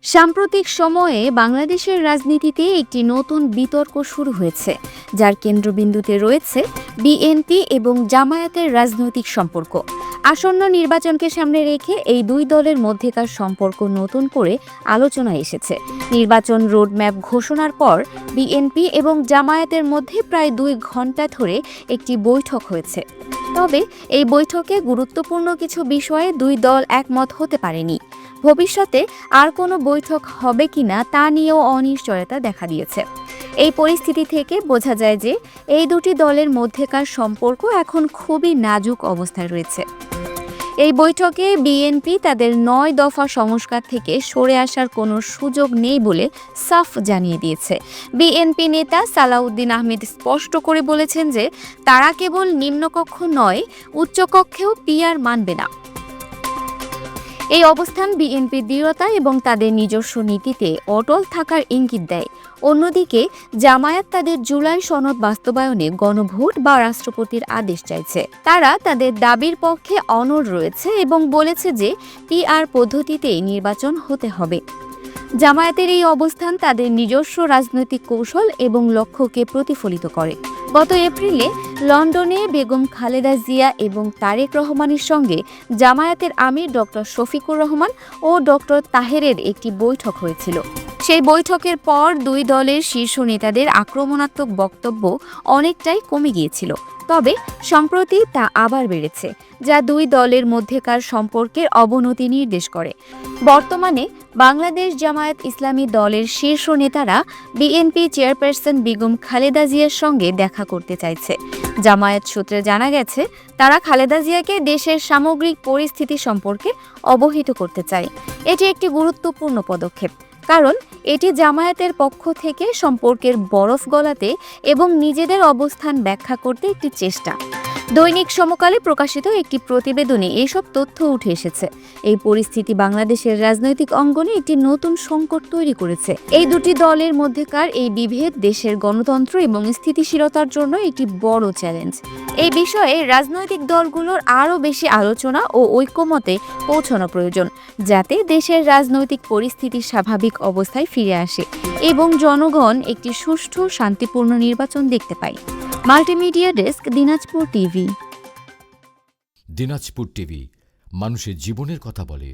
সাম্প্রতিক সময়ে বাংলাদেশের রাজনীতিতে একটি নতুন বিতর্ক শুরু হয়েছে, যার কেন্দ্রবিন্দুতে রয়েছে বিএনপি এবং জামায়াতের রাজনৈতিক সম্পর্ক। আসন্ন নির্বাচনকে সামনে রেখে এই দুই দলের মধ্যেকার সম্পর্ক নতুন করে আলোচনায় এসেছে। নির্বাচন রোডম্যাপ ঘোষণার পর বিএনপি এবং জামায়াতের মধ্যে প্রায় 2 ঘণ্টা ধরে একটি বৈঠক হয়েছে। তবে এই বৈঠকে গুরুত্বপূর্ণ কিছু বিষয়ে দুই দল একমত হতে পারেনি। ভবিষ্যতে আর কোনো বৈঠক হবে কিনা তা নিয়েও অনিশ্চয়তা দেখা দিয়েছে। এই পরিস্থিতি থেকে বোঝা যায় যে এই দুটি দলের মধ্যেকার সম্পর্ক এখন খুবই নাজুক অবস্থায় রয়েছে। এই বৈঠকে বিএনপি তাদের 9 দফা সংস্কার থেকে সরে আসার কোনো সুযোগ নেই বলে সাফ জানিয়ে দিয়েছে। বিএনপি নেতা সালাউদ্দিন আহমেদ স্পষ্ট করে বলেছেন যে তারা কেবল নিম্নকক্ষ নয়, উচ্চকক্ষেও পিআর মানবে না। এই অবস্থান বিএনপির দৃঢ়তা এবং তাদের নিজস্ব নীতিতে অটল থাকার ইঙ্গিত দেয়। অন্যদিকে জামায়াত তাদের জুলাই সনদ বাস্তবায়নে গণভোট বা রাষ্ট্রপতির আদেশ চাইছে। তারা তাদের দাবির পক্ষে অনড় রয়েছে এবং বলেছে যে পিআর পদ্ধতিতেই নির্বাচন হতে হবে। জামায়াতের এই অবস্থান তাদের নিজস্ব রাজনৈতিক কৌশল এবং লক্ষ্যকে প্রতিফলিত করে। গত এপ্রিলে লন্ডনে বেগম খালেদা জিয়া এবং তারেক রহমানের সঙ্গে জামায়াতের আমির ডক্টর শফিকুর রহমান ও ডক্টর তাহেরের একটি বৈঠক হয়েছিল। সেই বৈঠকের পর দুই দলের শীর্ষ নেতাদের আক্রমণাত্মক বক্তব্য অনেকটাই কমে গিয়েছিল। তবে সম্প্রতি তা আবার বেড়েছে, যা দুই দলের মধ্যেকার সম্পর্কের অবনতি নির্দেশ করে। বর্তমানে বাংলাদেশ জামায়াত ইসলামী দলের শীর্ষ নেতারা বিএনপি চেয়ারপারসন বেগম খালেদা জিয়ার সঙ্গে দেখা করতে চাইছে। জামায়াত সূত্রে জানা গেছে, তারা খালেদা জিয়াকে দেশের সামগ্রিক পরিস্থিতি সম্পর্কে অবহিত করতে চায়। এটি একটি গুরুত্বপূর্ণ পদক্ষেপ, কারণ এটি জামায়াতের পক্ষ থেকে সম্পর্কের বরফ গলাতে এবং নিজেদের অবস্থান ব্যাখ্যা করতে একটি চেষ্টা। দৈনিক সমকালে প্রকাশিত একটি প্রতিবেদনে এসব তথ্য উঠে এসেছে। এই পরিস্থিতি বাংলাদেশের রাজনৈতিক অঙ্গনে একটি নতুন সংকট তৈরি করেছে। এই দুটি দলের মধ্যেকার এই বিভেদ দেশের গণতন্ত্র এবং স্থিতিশীলতার জন্য একটি বড় চ্যালেঞ্জ। এই বিষয়ে রাজনৈতিক দলগুলোর আরও বেশি আলোচনা ও ঐক্যমতে পৌঁছানো প্রয়োজন, যাতে দেশের রাজনৈতিক পরিস্থিতি স্বাভাবিক অবস্থায় ফিরে আসে এবং জনগণ একটি সুষ্ঠু শান্তিপূর্ণ নির্বাচন দেখতে পায়। Multimedia desk, Dinajpur TV. Dinajpur TV, মানুষের জীবনের কথা বলে।